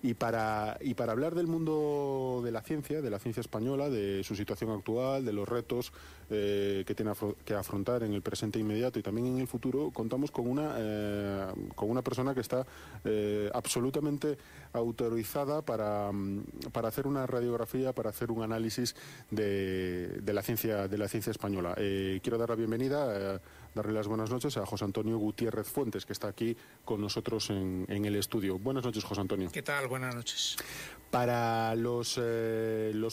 Y para hablar del mundo de la ciencia española, de su situación actual, de los retos que tiene que afrontar en el presente inmediato y también en el futuro, contamos con una persona que está absolutamente autorizada para hacer una radiografía, para hacer un análisis de la ciencia española. Quiero dar la bienvenida, darle las buenas noches a José Antonio Gutiérrez Fuentes, que está aquí con nosotros en el estudio. Buenas noches, José Antonio. ¿Qué tal? Buenas noches. Para los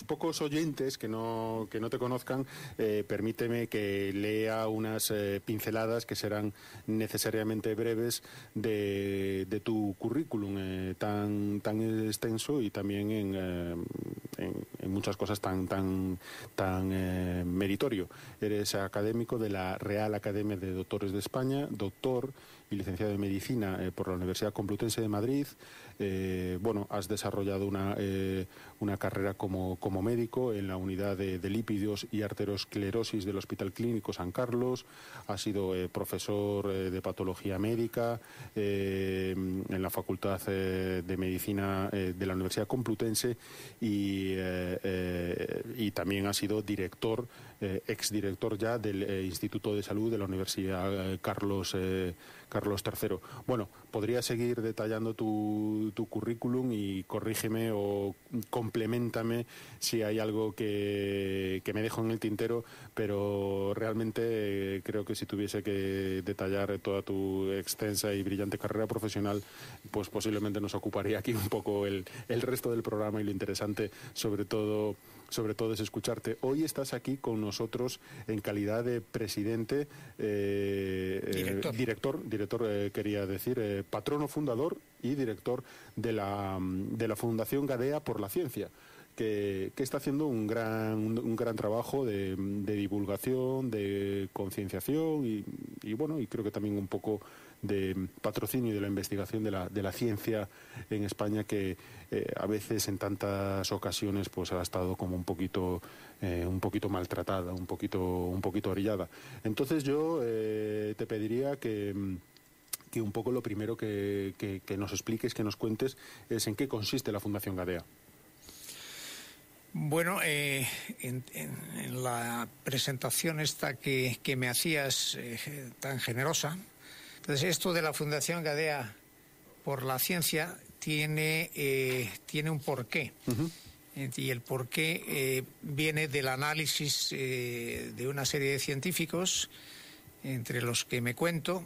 pocos oyentes que no te conozcan, permíteme que lea unas pinceladas que serán necesariamente breves de tu currículum tan extenso y también en muchas cosas tan meritorio. Eres académico de la Real Academia de Doctores de España, doctor y licenciado en Medicina por la Universidad Complutense de Madrid. Has desarrollado una carrera como médico en la unidad de lípidos y arteriosclerosis del Hospital Clínico San Carlos. Has sido profesor de patología médica en la Facultad de Medicina de la Universidad Complutense y también has sido director, exdirector ya del Instituto de Salud de la Universidad Carlos III. Bueno, podría seguir detallando tu currículum y corrígeme o compleméntame si hay algo que me dejo en el tintero, pero realmente creo que si tuviese que detallar toda tu extensa y brillante carrera profesional, pues posiblemente nos ocuparía aquí un poco el resto del programa, y lo interesante sobre todo es escucharte. Hoy estás aquí con nosotros en calidad de presidente, director, quería decir, patrono fundador y director de la Fundación Gadea por la Ciencia, que está haciendo un gran trabajo de divulgación, de concienciación y creo que también un poco de patrocinio de la investigación de la ciencia en España, que a veces en tantas ocasiones pues ha estado como un poquito maltratada, un poquito orillada. Entonces yo te pediría que un poco lo primero que nos expliques, que nos cuentes, es en qué consiste la Fundación Gadea. Bueno, en la presentación esta que me hacías tan generosa, entonces esto de la Fundación Gadea por la Ciencia tiene un porqué. Uh-huh. Y el porqué viene del análisis de una serie de científicos, entre los que me cuento,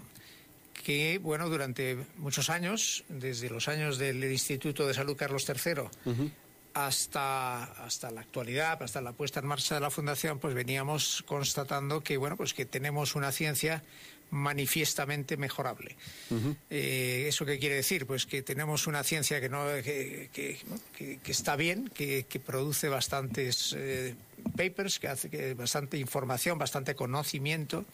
que, bueno, durante muchos años, desde los años del Instituto de Salud Carlos III, uh-huh, hasta la actualidad, hasta la puesta en marcha de la Fundación, pues veníamos constatando que, bueno, pues que tenemos una ciencia manifiestamente mejorable. Uh-huh. ¿Eso qué quiere decir? Pues que tenemos una ciencia que está bien, que produce bastantes papers, que hace bastante información, bastante conocimiento,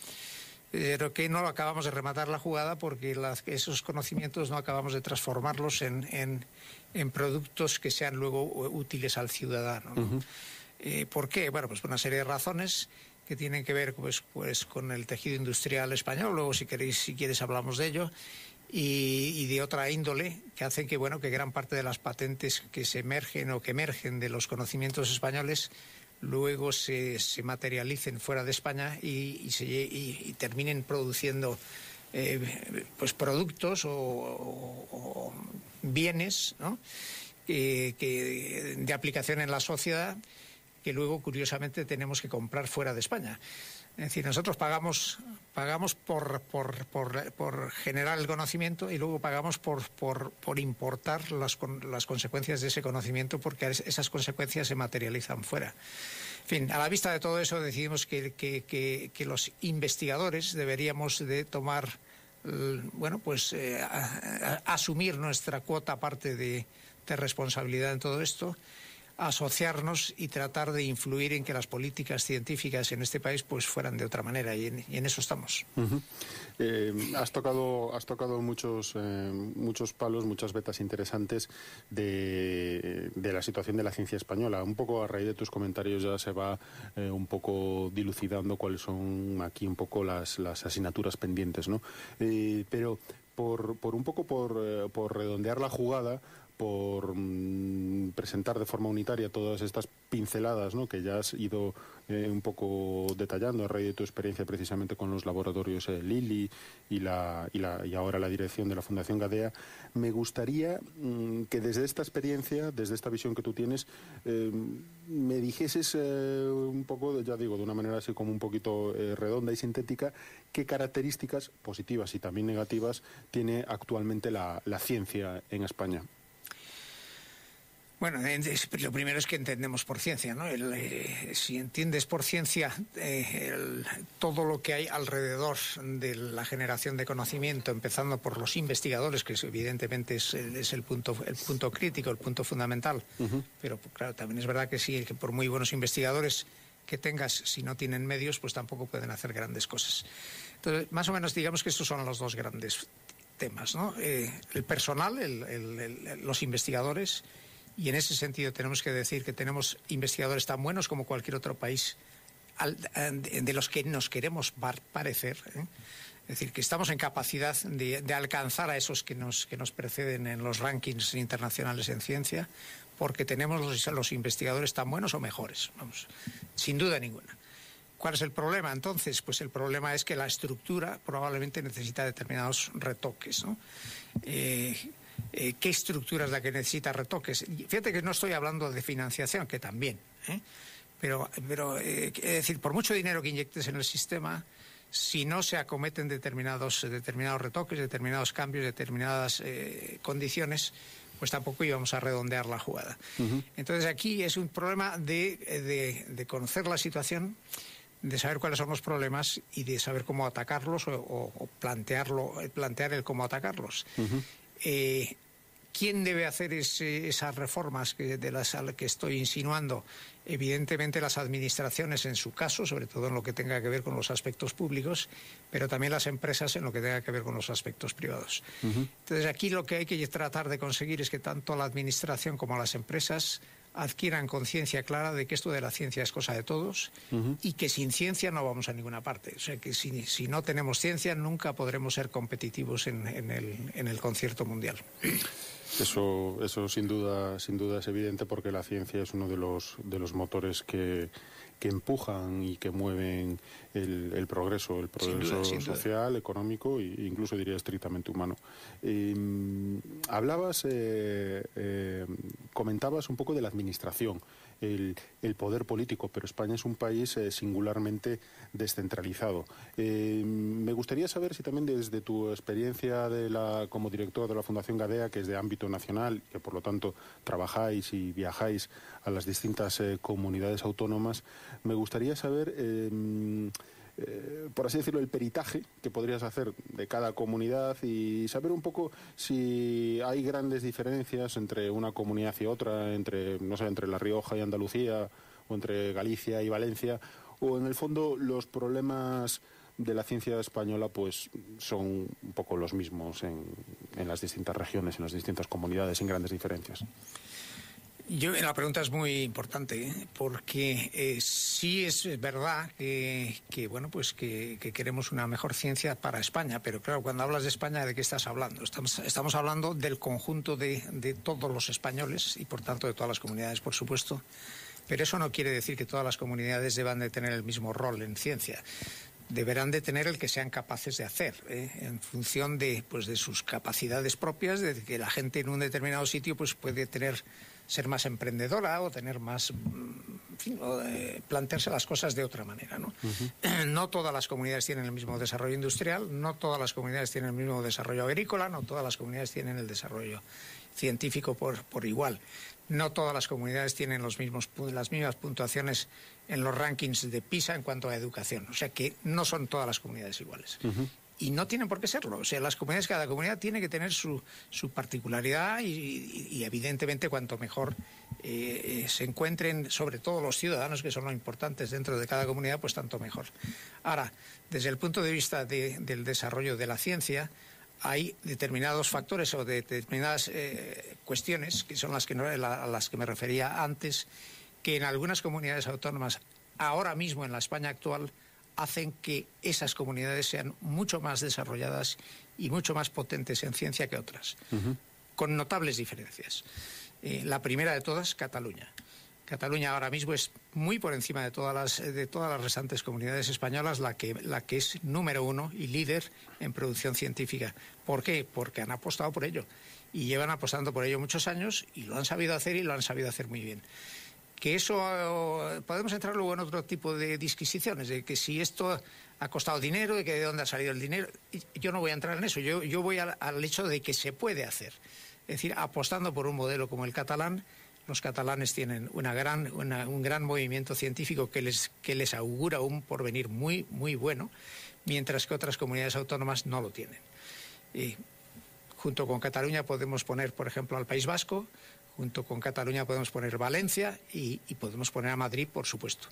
pero que no acabamos de rematar la jugada porque esos conocimientos no acabamos de transformarlos en productos que sean luego útiles al ciudadano, ¿no? Uh-huh. ¿Por qué? Bueno, pues por una serie de razones que tienen que ver pues con el tejido industrial español. Luego, si quieres hablamos de ello, y de otra índole, que hacen que, bueno, que gran parte de las patentes que se emergen o que emergen de los conocimientos españoles luego se materialicen fuera de España y terminen produciendo pues productos o bienes, ¿no? De aplicación en la sociedad, que luego curiosamente tenemos que comprar fuera de España. Es decir, nosotros pagamos por generar el conocimiento y luego pagamos por importar las consecuencias de ese conocimiento, porque esas consecuencias se materializan fuera. En fin, a la vista de todo eso decidimos que los investigadores deberíamos de tomar, bueno, pues asumir nuestra cuota parte de responsabilidad en todo esto, asociarnos y tratar de influir en que las políticas científicas en este país pues fueran de otra manera, y en eso estamos. Uh-huh. Has tocado muchos palos, muchas vetas interesantes de la situación de la ciencia española. Un poco a raíz de tus comentarios ya se va un poco dilucidando cuáles son aquí un poco las asignaturas pendientes, ¿no? Pero por redondear la jugada, por presentar de forma unitaria todas estas pinceladas, ¿no?, que ya has ido un poco detallando a raíz de tu experiencia precisamente con los laboratorios Lilly y ahora la dirección de la Fundación Gadea. Me gustaría que desde esta experiencia, desde esta visión que tú tienes, me dijeses un poco, ya digo, de una manera así como un poquito redonda y sintética, qué características positivas y también negativas tiene actualmente la ciencia en España. Bueno, lo primero es que entendemos por ciencia, ¿no? Si entiendes por ciencia todo lo que hay alrededor de la generación de conocimiento, empezando por los investigadores, que evidentemente es el punto crítico, el punto fundamental. Pero claro, también es verdad que sí, que por muy buenos investigadores que tengas, si no tienen medios, pues tampoco pueden hacer grandes cosas. Entonces, más o menos digamos que estos son los dos grandes temas, ¿no? El personal, los investigadores. Y en ese sentido tenemos que decir que tenemos investigadores tan buenos como cualquier otro país de los que nos queremos parecer, ¿eh? Es decir, que estamos en capacidad de alcanzar a esos que nos preceden en los rankings internacionales en ciencia, porque tenemos los investigadores tan buenos o mejores, vamos, sin duda ninguna. ¿Cuál es el problema entonces? Pues el problema es que la estructura probablemente necesita determinados retoques, ¿no? ¿Qué estructura es la que necesita retoques? Fíjate que no estoy hablando de financiación, que también, ¿eh? Pero es decir, por mucho dinero que inyectes en el sistema, si no se acometen determinados retoques, determinados cambios, determinadas condiciones, pues tampoco íbamos a redondear la jugada. Entonces aquí es un problema de conocer la situación, de saber cuáles son los problemas y de saber cómo atacarlos o plantear el cómo atacarlos. ¿Quién debe hacer esas reformas de las que estoy insinuando? Evidentemente las administraciones en su caso, sobre todo en lo que tenga que ver con los aspectos públicos, pero también las empresas en lo que tenga que ver con los aspectos privados. Entonces aquí lo que hay que tratar de conseguir es que tanto la administración como las empresas adquieran conciencia clara de que esto de la ciencia es cosa de todos y que sin ciencia no vamos a ninguna parte. O sea, que si no tenemos ciencia nunca podremos ser competitivos en el concierto mundial. Eso sin duda es evidente, porque la ciencia es uno de los motores que empujan y que mueven el progreso sin duda. Social, económico e incluso diría estrictamente humano. Comentabas un poco de la administración, el poder político, pero España es un país singularmente descentralizado. Me gustaría saber si también desde tu experiencia como director de la Fundación Gadea, que es de ámbito nacional, que por lo tanto trabajáis y viajáis a las distintas comunidades autónomas, me gustaría saber, por así decirlo, el peritaje que podrías hacer de cada comunidad y saber un poco si hay grandes diferencias entre una comunidad y otra, entre La Rioja y Andalucía, o entre Galicia y Valencia, o en el fondo los problemas de la ciencia española pues son un poco los mismos en las distintas regiones, en las distintas comunidades, sin grandes diferencias. La pregunta es muy importante, ¿eh? Porque sí es verdad que queremos una mejor ciencia para España, pero claro, cuando hablas de España, ¿de qué estás hablando? Estamos hablando del conjunto de todos los españoles y por tanto de todas las comunidades, por supuesto, pero eso no quiere decir que todas las comunidades deban de tener el mismo rol en ciencia. Deberán de tener el que sean capaces de hacer, en función de sus capacidades propias, de que la gente en un determinado sitio pues puede ser más emprendedora o tener más, plantearse las cosas de otra manera, ¿no? No todas las comunidades tienen el mismo desarrollo industrial, no todas las comunidades tienen el mismo desarrollo agrícola, no todas las comunidades tienen el desarrollo científico por igual. No todas las comunidades tienen las mismas puntuaciones en los rankings de PISA en cuanto a educación. O sea que no son todas las comunidades iguales. Y no tienen por qué serlo. O sea, cada comunidad tiene que tener su particularidad y evidentemente cuanto mejor se encuentren, sobre todo los ciudadanos, que son lo importantes dentro de cada comunidad, pues tanto mejor. Ahora, desde el punto de vista del desarrollo de la ciencia, hay determinados factores o determinadas cuestiones, que son a las que me refería antes, que en algunas comunidades autónomas, ahora mismo en la España actual, hacen que esas comunidades sean mucho más desarrolladas y mucho más potentes en ciencia que otras. con notables diferencias. La primera de todas, Cataluña. Cataluña ahora mismo es muy por encima de todas las restantes comunidades españolas la que es número uno y líder en producción científica. ¿Por qué? Porque han apostado por ello y llevan apostando por ello muchos años y lo han sabido hacer y lo han sabido hacer muy bien. Que eso podemos entrar luego en otro tipo de disquisiciones, de que si esto ha costado dinero, de que de dónde ha salido el dinero. Yo no voy a entrar en eso, yo voy al hecho de que se puede hacer. Es decir, apostando por un modelo como el catalán. Los catalanes tienen un gran movimiento científico que les augura un porvenir muy, muy bueno, mientras que otras comunidades autónomas no lo tienen. Junto con Cataluña podemos poner, por ejemplo, al País Vasco, junto con Cataluña podemos poner Valencia y podemos poner a Madrid, por supuesto.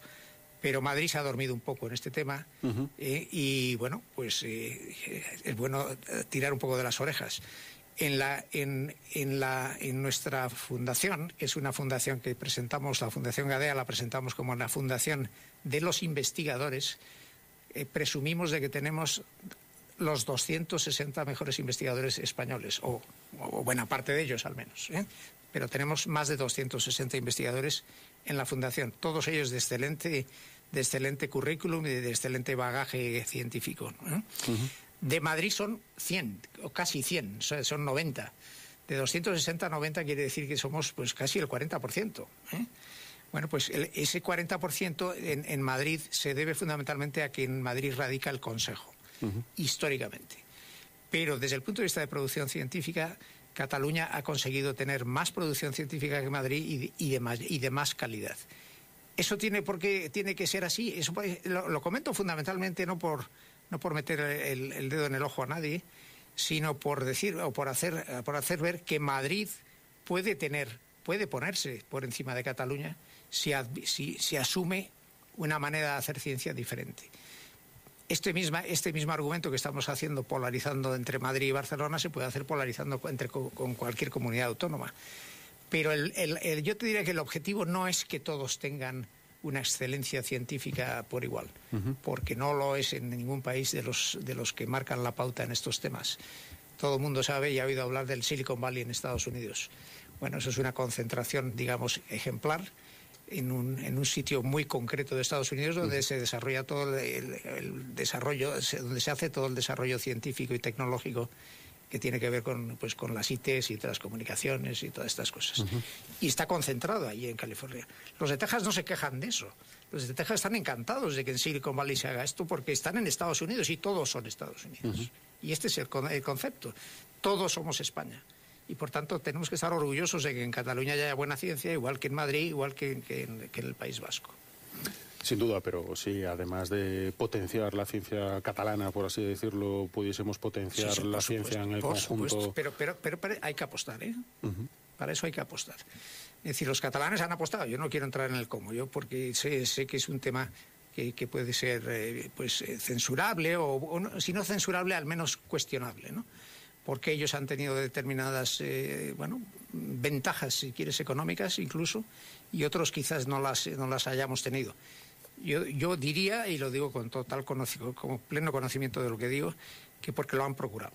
Pero Madrid se ha dormido un poco en este tema y, bueno, pues es bueno tirar un poco de las orejas. En nuestra fundación, que es una fundación que presentamos, la Fundación Gadea la presentamos como la fundación de los investigadores, presumimos de que tenemos los 260 mejores investigadores españoles, o buena parte de ellos al menos, pero tenemos más de 260 investigadores en la fundación, todos ellos de excelente currículum y de excelente bagaje científico, ¿no? De Madrid son 100, o casi 100, son 90. De 260 a 90 quiere decir que somos pues casi el 40%. Bueno, pues ese 40% en Madrid se debe fundamentalmente a que en Madrid radica el Consejo, históricamente. Pero desde el punto de vista de producción científica, Cataluña ha conseguido tener más producción científica que Madrid y de más calidad. ¿Eso tiene que ser así? Eso lo comento fundamentalmente no por meter el dedo en el ojo a nadie, sino por decir o por hacer ver que Madrid puede ponerse por encima de Cataluña si asume una manera de hacer ciencia diferente. Este mismo argumento que estamos haciendo polarizando entre Madrid y Barcelona se puede hacer polarizando con cualquier comunidad autónoma. Pero yo te diría que el objetivo no es que todos tengan una excelencia científica por igual, porque no lo es en ningún país de los que marcan la pauta en estos temas. Todo el mundo sabe y ha oído hablar del Silicon Valley en Estados Unidos. Bueno, eso es una concentración, digamos, ejemplar en un sitio muy concreto de Estados Unidos donde se desarrolla todo el desarrollo, donde se hace todo el desarrollo científico y tecnológico que tiene que ver con las ITs y las comunicaciones y todas estas cosas. Y está concentrado ahí en California. Los de Texas no se quejan de eso. Los de Texas están encantados de que en Silicon Valley se haga esto porque están en Estados Unidos y todos son Estados Unidos. Y este es el concepto. Todos somos España. Y por tanto tenemos que estar orgullosos de que en Cataluña haya buena ciencia, igual que en Madrid, igual que en el País Vasco. Sin duda, pero sí, además de potenciar la ciencia catalana, por así decirlo, pudiésemos potenciar la ciencia en el conjunto. Pero hay que apostar, ¿eh? Para eso hay que apostar. Es decir, los catalanes han apostado. Yo no quiero entrar en el cómo, porque sé que es un tema que puede ser censurable, o si no censurable, al menos cuestionable, ¿no? Porque ellos han tenido determinadas ventajas, si quieres, económicas incluso, y otros quizás no las hayamos tenido. Yo diría, y lo digo con con pleno conocimiento de lo que digo, que porque lo han procurado.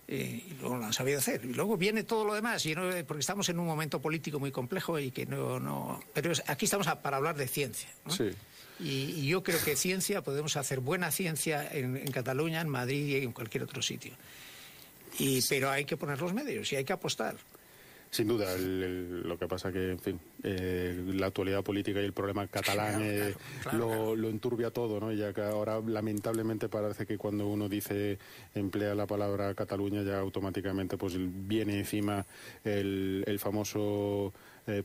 Y luego lo han sabido hacer. Y luego viene todo lo demás, porque estamos en un momento político muy complejo y que pero aquí estamos para hablar de ciencia, ¿no? Sí. Y yo creo que podemos hacer buena ciencia en Cataluña, en Madrid y en cualquier otro sitio. Pero hay que poner los medios y hay que apostar. Sin duda, lo que pasa que, en fin, la actualidad política y el problema catalán claro. Lo enturbia todo, ¿no? Ya que ahora, lamentablemente, parece que cuando uno emplea la palabra Cataluña, ya automáticamente pues viene encima el famoso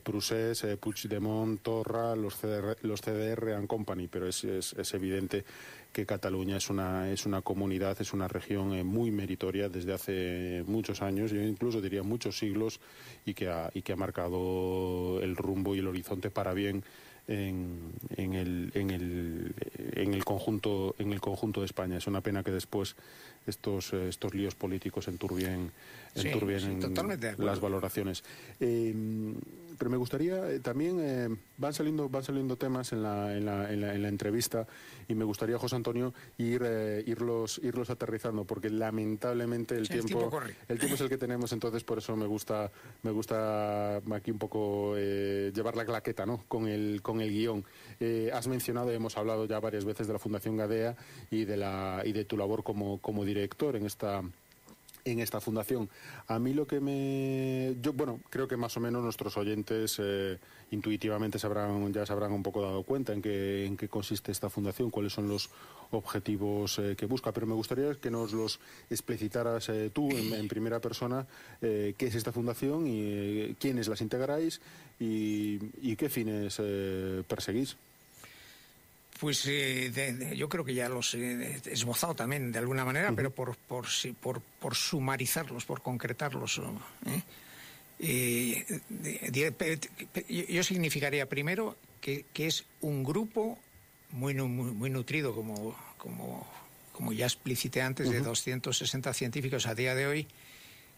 Procés, Puigdemont, Torra, los CDR and Company, pero es evidente que Cataluña es una comunidad, es una región muy meritoria desde hace muchos años, yo incluso diría muchos siglos, y que ha marcado el rumbo y el horizonte para bien en el conjunto de España. Es una pena que después estos líos políticos enturbien totalmente las valoraciones. Pero me gustaría también, van saliendo temas en la entrevista, y me gustaría, José Antonio, irlos aterrizando, porque lamentablemente el tiempo es el que tenemos. Entonces por eso me gusta aquí un poco llevar la claqueta, ¿no?, con el guión. Has mencionado, hemos hablado ya varias veces de la Fundación Gadea y de tu labor como director en esta fundación. A mí lo que creo que más o menos nuestros oyentes intuitivamente ya se habrán un poco dado cuenta en qué consiste esta fundación, cuáles son los objetivos que busca, pero me gustaría que nos los explicitaras tú en primera persona, qué es esta fundación y quiénes las integráis y qué fines perseguís. Pues yo creo que ya los he esbozado también de alguna manera, pero por sumarizarlos, por concretarlos. Yo significaría primero que es un grupo muy nutrido, como ya explicité antes, de 260 científicos a día de hoy,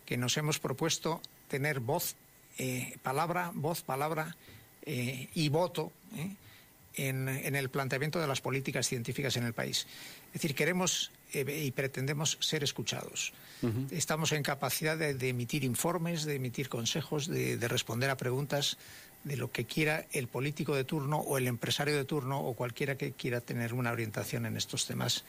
que nos hemos propuesto tener voz, palabra y voto en el planteamiento de las políticas científicas en el país. Es decir, queremos y pretendemos ser escuchados. Estamos en capacidad de emitir informes, de emitir consejos, de responder a preguntas de lo que quiera el político de turno o el empresario de turno o cualquiera que quiera tener una orientación en estos temas,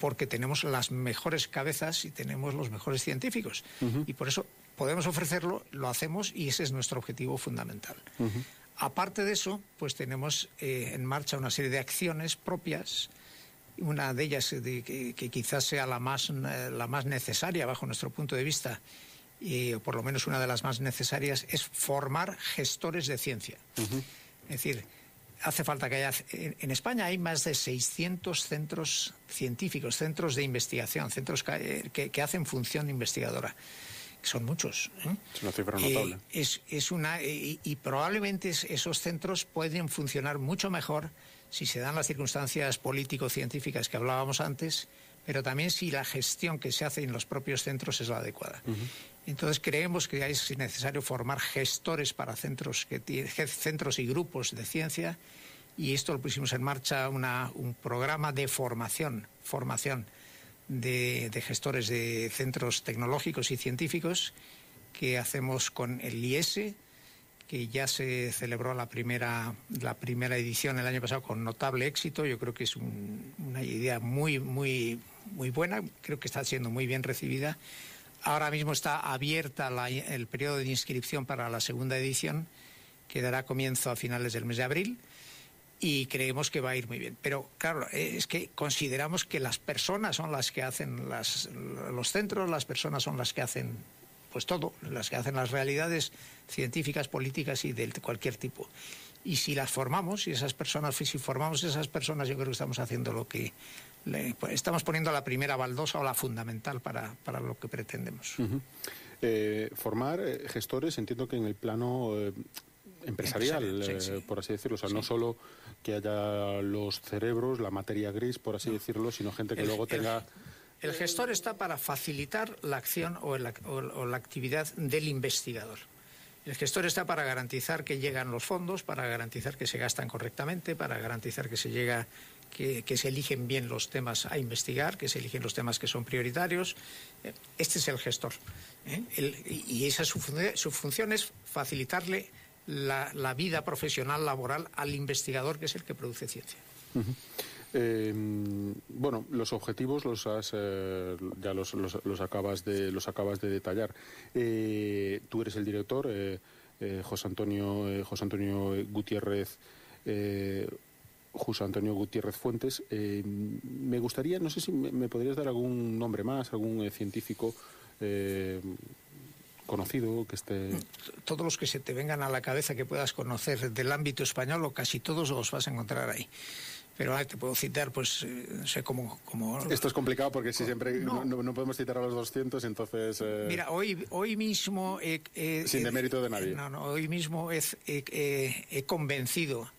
porque tenemos las mejores cabezas y tenemos los mejores científicos. Y por eso podemos ofrecerlo, lo hacemos, y ese es nuestro objetivo fundamental. Aparte de eso, pues tenemos en marcha una serie de acciones propias. Una de ellas, que quizás sea la más necesaria bajo nuestro punto de vista, o por lo menos una de las más necesarias, es formar gestores de ciencia. Es decir, hace falta que haya... En España hay más de 600 centros científicos, centros de investigación, centros que hacen función investigadora. Son muchos. Es una cifra notable. Y probablemente esos centros pueden funcionar mucho mejor si se dan las circunstancias político-científicas que hablábamos antes, pero también si la gestión que se hace en los propios centros es la adecuada. Entonces creemos que es necesario formar gestores para centros y grupos de ciencia, y esto lo pusimos en marcha, un programa de formación de gestores de centros tecnológicos y científicos, que hacemos con el IES, que ya se celebró la primera edición el año pasado con notable éxito. Yo creo que es una idea muy buena, creo que está siendo muy bien recibida. Ahora mismo está abierta el periodo de inscripción para la segunda edición, que dará comienzo a finales del mes de abril. Y creemos que va a ir muy bien. Pero claro, es que consideramos que las personas son las que hacen los centros, las personas son las que hacen pues todo, las que hacen las realidades científicas, políticas y de cualquier tipo. Y si las formamos, si formamos esas personas, yo creo que estamos haciendo lo que... estamos poniendo la primera baldosa o la fundamental para lo que pretendemos. Formar gestores, entiendo que en el plano... empresarial, sí. Por así decirlo, o sea, no solo que haya los cerebros, la materia gris, por así decirlo, sino gente que luego tenga... El gestor está para facilitar la acción o la actividad del investigador. El gestor está para garantizar que llegan los fondos, para garantizar que se gastan correctamente, para garantizar que se eligen bien los temas a investigar, que se eligen los temas que son prioritarios. Este es el gestor. Y esa su función es facilitarle la vida profesional, laboral, al investigador, que es el que produce ciencia. Bueno, los objetivos ya los acabas de detallar. Tú eres el director, José Antonio Gutiérrez Fuentes. Me gustaría, no sé si me podrías dar algún nombre más, algún científico conocido que esté... Todos los que se te vengan a la cabeza que puedas conocer del ámbito español, o casi todos los vas a encontrar ahí. Pero te puedo citar, pues, no sé cómo... Esto es complicado porque si siempre no podemos citar a los 200, entonces... Mira, hoy mismo... sin demérito de nadie. Hoy mismo he convencido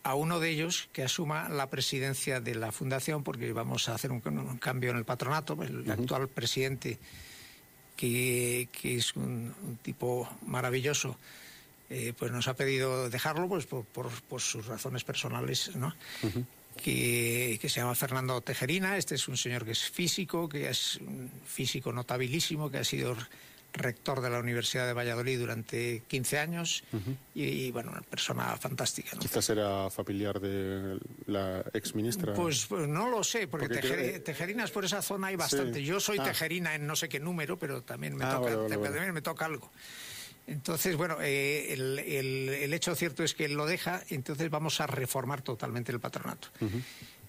a uno de ellos que asuma la presidencia de la fundación, porque vamos a hacer un cambio en el patronato. El actual presidente, que es un tipo maravilloso, pues nos ha pedido dejarlo, pues por sus razones personales, ¿no? Que se llama Fernando Tejerina. Este es un señor que es físico, que es un físico notabilísimo, que ha sido rector de la Universidad de Valladolid durante 15 años y bueno, una persona fantástica, ¿no? Quizás era familiar de la exministra. Pues no lo sé, porque tejerinas por esa zona hay bastante. Sí. Yo soy tejerina en no sé qué número, pero también me toca, también me toca algo. Entonces, bueno, el hecho cierto es que él lo deja, entonces vamos a reformar totalmente el patronato.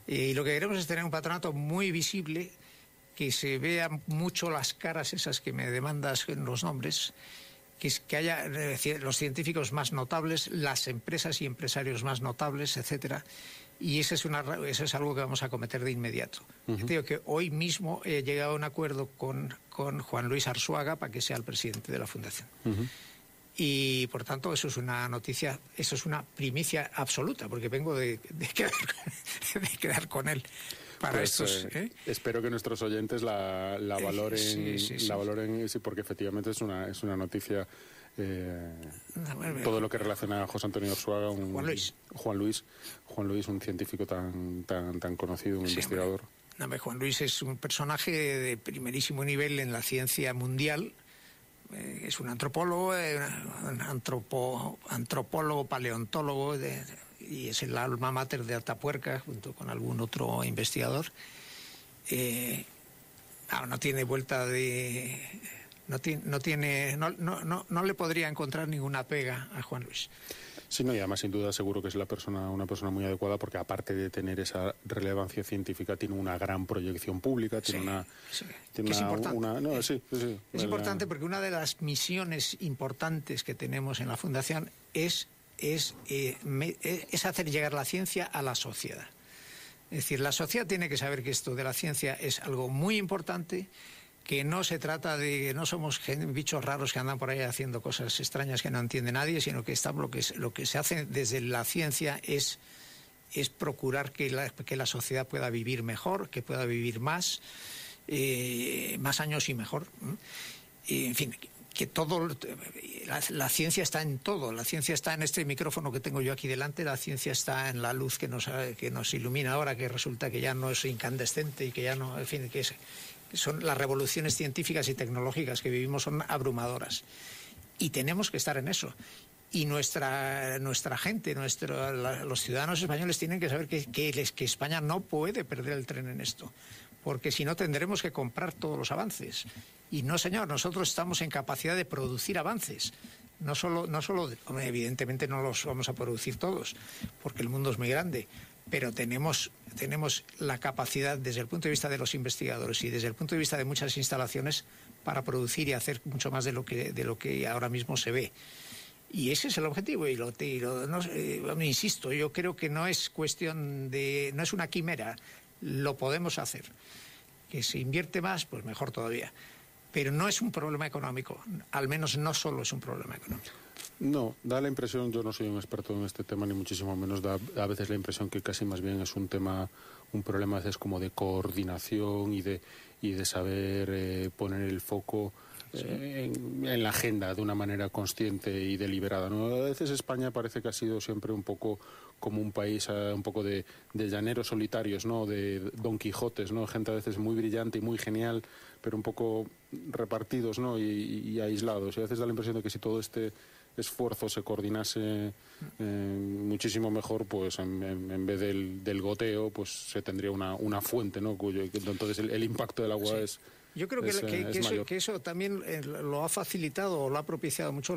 Y lo que queremos es tener un patronato muy visible, que se vean mucho las caras esas que me demandas en los nombres, que haya los científicos más notables, las empresas y empresarios más notables, etcétera. Y eso es algo que vamos a acometer de inmediato. Yo digo que hoy mismo he llegado a un acuerdo con Juan Luis Arzuaga para que sea el presidente de la Fundación. Y, por tanto, eso es una noticia, eso es una primicia absoluta, porque vengo de quedar con él para pues, estos... Espero que nuestros oyentes la valoren, valoren, sí, porque efectivamente es una noticia... todo lo que relaciona a José Antonio Arzuaga, Juan Luis, un científico tan conocido, un investigador. Juan Luis es un personaje de primerísimo nivel en la ciencia mundial. Es un antropólogo, paleontólogo, y es el alma mater de Atapuerca, junto con algún otro investigador. No tiene vuelta de... No le podría encontrar ninguna pega a Juan Luis. Sí, no, y además sin duda seguro que es una persona muy adecuada, porque aparte de tener esa relevancia científica, tiene una gran proyección pública, tiene es importante. Es importante porque una de las misiones importantes que tenemos en la Fundación es hacer llegar la ciencia a la sociedad. Es decir, la sociedad tiene que saber que esto de la ciencia es algo muy importante, que no se trata de... no somos bichos raros que andan por ahí haciendo cosas extrañas que no entiende nadie, sino que lo que se hace desde la ciencia es procurar que la sociedad pueda vivir mejor, que pueda vivir más años y mejor. En fin, que todo... La ciencia está en todo. La ciencia está en este micrófono que tengo yo aquí delante, la ciencia está en la luz que nos ilumina ahora, que resulta que ya no es incandescente y que ya no... En fin, que son las revoluciones científicas y tecnológicas que vivimos son abrumadoras. Y tenemos que estar en eso. Y nuestra gente, los ciudadanos españoles tienen que saber que España no puede perder el tren en esto, porque si no tendremos que comprar todos los avances. Y no, señor, nosotros estamos en capacidad de producir avances. No solo, evidentemente no los vamos a producir todos, porque el mundo es muy grande, pero tenemos la capacidad desde el punto de vista de los investigadores y desde el punto de vista de muchas instalaciones para producir y hacer mucho más de lo que ahora mismo se ve. Y ese es el objetivo, insisto, yo creo que no es cuestión de... no es una quimera, lo podemos hacer. Que se invierte más, pues mejor todavía. Pero no es un problema económico, al menos no solo es un problema económico. No, da la impresión, yo no soy un experto en este tema, ni muchísimo menos, da a veces la impresión que casi más bien es un problema a veces como de coordinación y de saber poner el foco en la agenda de una manera consciente y deliberada, ¿no? A veces España parece que ha sido siempre un poco como un país un poco de llaneros solitarios, ¿no? De Don Quijotes, ¿no? Gente a veces muy brillante y muy genial, pero un poco repartidos, ¿no? y aislados. Y a veces da la impresión de que si todo este esfuerzo se coordinase muchísimo mejor, pues en vez del goteo, pues se tendría una fuente, ¿no? Entonces el impacto del agua es... Yo creo que eso también lo ha facilitado o lo ha propiciado mucho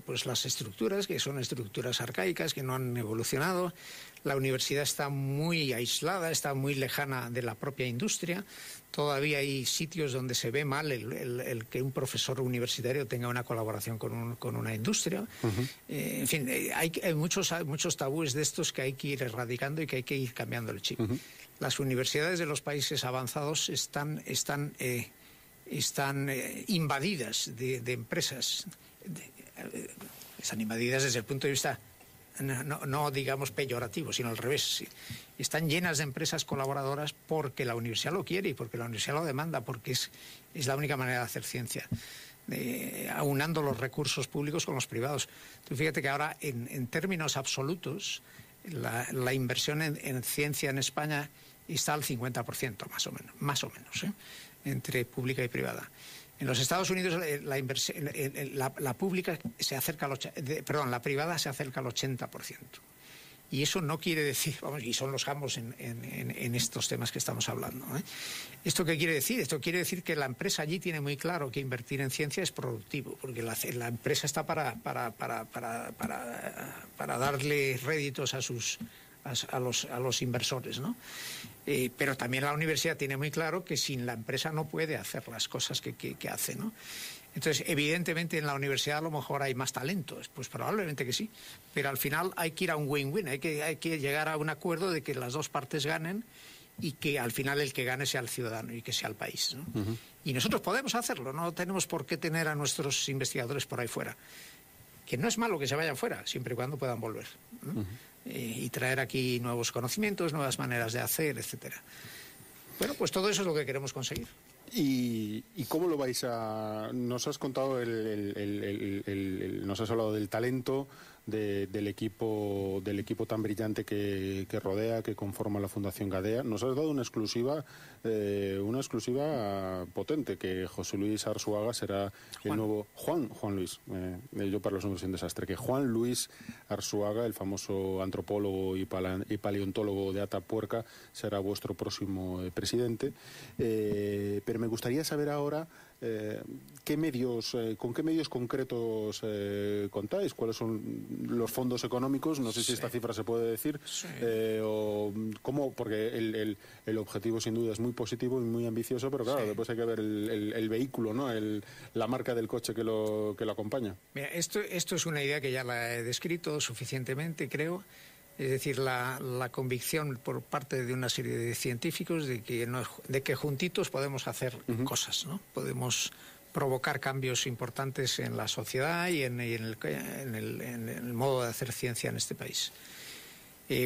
pues las estructuras, que son estructuras arcaicas, que no han evolucionado. La universidad está muy aislada, está muy lejana de la propia industria. Todavía hay sitios donde se ve mal el que un profesor universitario tenga una colaboración con una industria. En fin, hay muchos tabúes de estos que hay que ir erradicando y que hay que ir cambiando el chip. Las universidades de los países avanzados están invadidas de empresas. Están invadidas desde el punto de vista no digamos peyorativo, sino al revés. Sí. Están llenas de empresas colaboradoras porque la universidad lo quiere y porque la universidad lo demanda, porque es la única manera de hacer ciencia, aunando los recursos públicos con los privados. Tú fíjate que ahora, en términos absolutos, la inversión en ciencia en España está al 50%, más o menos, entre pública y privada. En los Estados Unidos la pública se acerca la privada se acerca al 80%. Y eso no quiere decir, y son los ambos en estos temas que estamos hablando, ¿eh? ¿Esto qué quiere decir? Esto quiere decir que la empresa allí tiene muy claro que invertir en ciencia es productivo, porque la empresa está para darle réditos a los inversores, ¿no? Pero también la universidad tiene muy claro que sin la empresa no puede hacer las cosas que hace, ¿no? Entonces, evidentemente, en la universidad a lo mejor hay más talentos, pues probablemente que sí, pero al final hay que ir a un win-win, hay que llegar a un acuerdo de que las dos partes ganen y que al final el que gane sea el ciudadano y que sea el país, ¿no? Y nosotros podemos hacerlo, no tenemos por qué tener a nuestros investigadores por ahí fuera, que no es malo que se vayan fuera, siempre y cuando puedan volver, ¿no? Y traer aquí nuevos conocimientos, nuevas maneras de hacer, etcétera. Bueno, pues todo eso es lo que queremos conseguir. ¿Y cómo lo vais a...? Nos has contado, nos has hablado del talento, del equipo tan brillante que rodea, que conforma la Fundación Gadea. Nos has dado una exclusiva potente, que José Luis Arzuaga será el nuevo... Juan Luis, yo para los números es un desastre, que Juan Luis Arzuaga, el famoso antropólogo y paleontólogo de Atapuerca, será vuestro próximo presidente. Pero me gustaría saber ahora con qué medios concretos contáis, cuáles son los fondos económicos, no sé si esta cifra se puede decir, o cómo, porque el objetivo sin duda es muy positivo y muy ambicioso, pero claro, después hay que ver el vehículo, ¿no? La marca del coche que lo acompaña. Mira, esto es una idea que ya la he descrito suficientemente, creo. Es decir, la convicción por parte de una serie de científicos de que juntitos podemos hacer cosas, ¿no? Podemos provocar cambios importantes en la sociedad y en el modo de hacer ciencia en este país.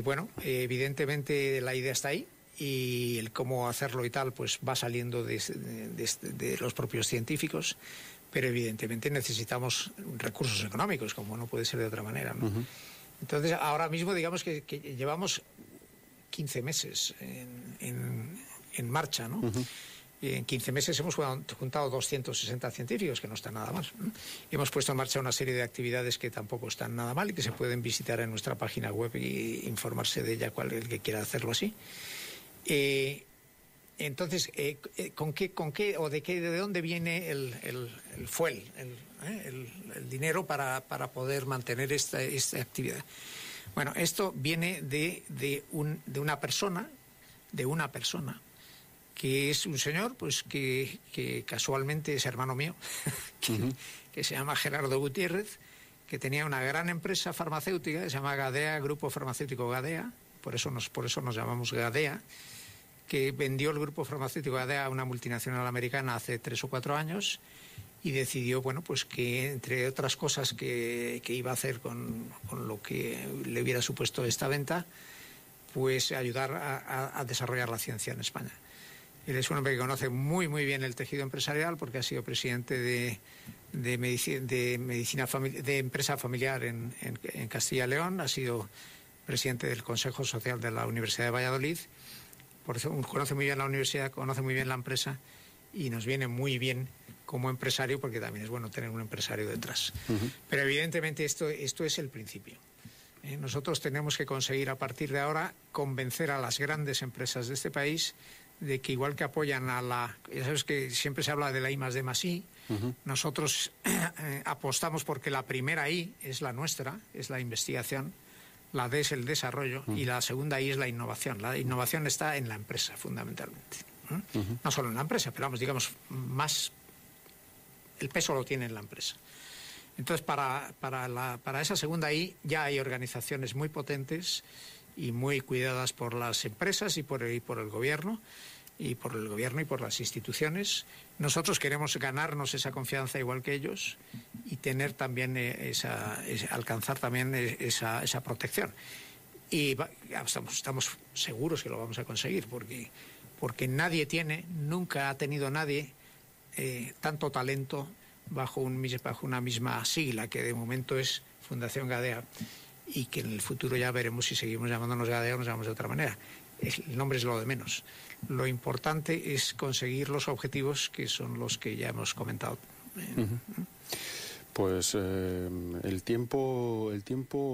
Bueno, evidentemente la idea está ahí y el cómo hacerlo y tal pues va saliendo de los propios científicos, pero evidentemente necesitamos recursos económicos, como no puede ser de otra manera, ¿no? Entonces, ahora mismo, digamos que llevamos 15 meses en marcha, ¿no? Y en 15 meses hemos juntado 260 científicos, que no está nada mal, ¿no? Hemos puesto en marcha una serie de actividades que tampoco están nada mal y que se pueden visitar en nuestra página web y informarse de ella, el que quiera hacerlo así. Entonces, ¿con qué o de dónde viene el fuel, el dinero para poder mantener esta actividad? Bueno, esto viene de una persona que es un señor pues que casualmente es hermano mío, que se llama Gerardo Gutiérrez, que tenía una gran empresa farmacéutica que se llama Gadea, Grupo Farmacéutico Gadea, por eso nos llamamos Gadea, que vendió el grupo farmacéutico Gadea a una multinacional americana hace 3 o 4 años y decidió, bueno, pues que entre otras cosas que iba a hacer con lo que le hubiera supuesto esta venta, pues ayudar a desarrollar la ciencia en España. Él es un hombre que conoce muy bien el tejido empresarial porque ha sido presidente de empresa familiar en Castilla y León, ha sido presidente del Consejo Social de la Universidad de Valladolid. Por eso conoce muy bien la universidad, conoce muy bien la empresa y nos viene muy bien como empresario porque también es bueno tener un empresario detrás. Pero evidentemente esto es el principio. Nosotros tenemos que conseguir a partir de ahora convencer a las grandes empresas de este país de que igual que apoyan ya sabes que siempre se habla de la I+D+I, nosotros apostamos porque la primera I es la nuestra, es la investigación. La D es el desarrollo y la segunda I es la innovación. La innovación está en la empresa, fundamentalmente. No solo en la empresa, pero digamos, más el peso lo tiene en la empresa. Entonces, para esa segunda I ya hay organizaciones muy potentes y muy cuidadas por las empresas y por el gobierno y por el gobierno y por las instituciones. Nosotros queremos ganarnos esa confianza igual que ellos y tener también alcanzar también esa protección. Y estamos seguros que lo vamos a conseguir, porque nunca ha tenido nadie tanto talento bajo una misma sigla, que de momento es Fundación Gadea, y que en el futuro ya veremos si seguimos llamándonos Gadea o nos llamamos de otra manera. El nombre es lo de menos. Lo importante es conseguir los objetivos, que son los que ya hemos comentado. Pues el tiempo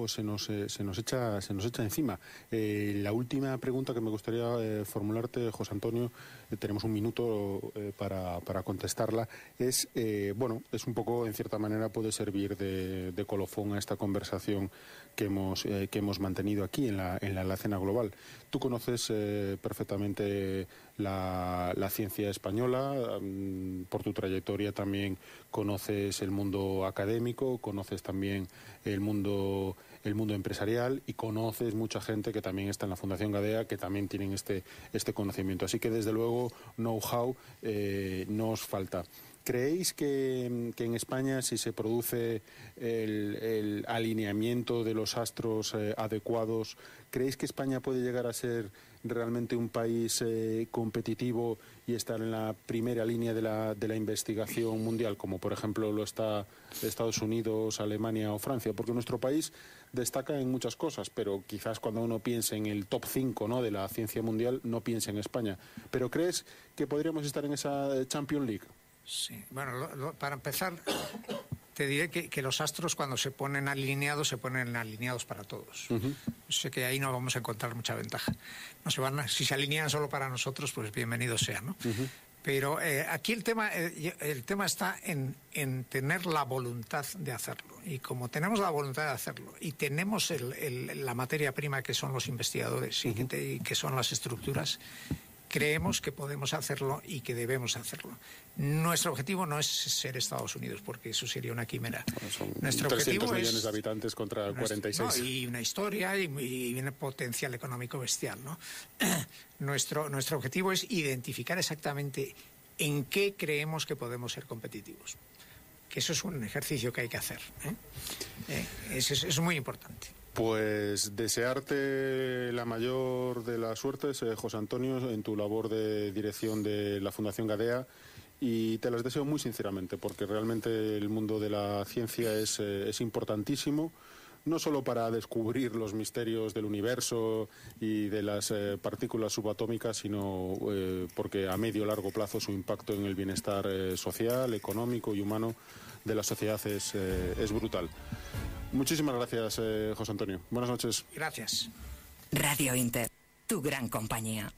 se nos echa encima. La última pregunta que me gustaría formularte, José Antonio, tenemos un minuto para contestarla, es un poco, en cierta manera, puede servir de colofón a esta conversación que hemos mantenido aquí en la Alacena Global. Tú conoces perfectamente la ciencia española, por tu trayectoria también conoces el mundo académico, conoces también el mundo empresarial y conoces mucha gente que también está en la Fundación Gadea, que también tienen este conocimiento. Así que, desde luego, know-how no os falta. ¿Creéis que en España, si se produce el alineamiento de los astros adecuados, creéis que España puede llegar a ser realmente un país competitivo y estar en la primera línea de la investigación mundial, como por ejemplo lo está Estados Unidos, Alemania o Francia? Porque nuestro país destaca en muchas cosas, pero quizás cuando uno piense en el top 5, ¿no?, de la ciencia mundial, no piense en España. ¿Pero crees que podríamos estar en esa Champions League? Sí, bueno, para empezar, te diré que los astros, cuando se ponen alineados para todos. Sé que ahí no vamos a encontrar mucha ventaja. Si se alinean solo para nosotros, pues bienvenido sea, ¿no? Pero aquí el tema está en tener la voluntad de hacerlo. Y como tenemos la voluntad de hacerlo y tenemos la materia prima, que son los investigadores y que son las estructuras, creemos que podemos hacerlo y que debemos hacerlo. Nuestro objetivo no es ser Estados Unidos, porque eso sería una quimera. Son Nuestro 300 objetivo millones de habitantes contra 46. Y una historia y un potencial económico bestial, ¿no? Nuestro objetivo es identificar exactamente en qué creemos que podemos ser competitivos. Que eso es un ejercicio que hay que hacer. Es muy importante. Pues desearte la mayor de las suertes, José Antonio, en tu labor de dirección de la Fundación Gadea, y te las deseo muy sinceramente, porque realmente el mundo de la ciencia es importantísimo, no solo para descubrir los misterios del universo y de las partículas subatómicas, sino porque a medio y largo plazo su impacto en el bienestar social, económico y humano de la sociedad es brutal. Muchísimas gracias, José Antonio. Buenas noches. Gracias. Radio Inter, tu gran compañía.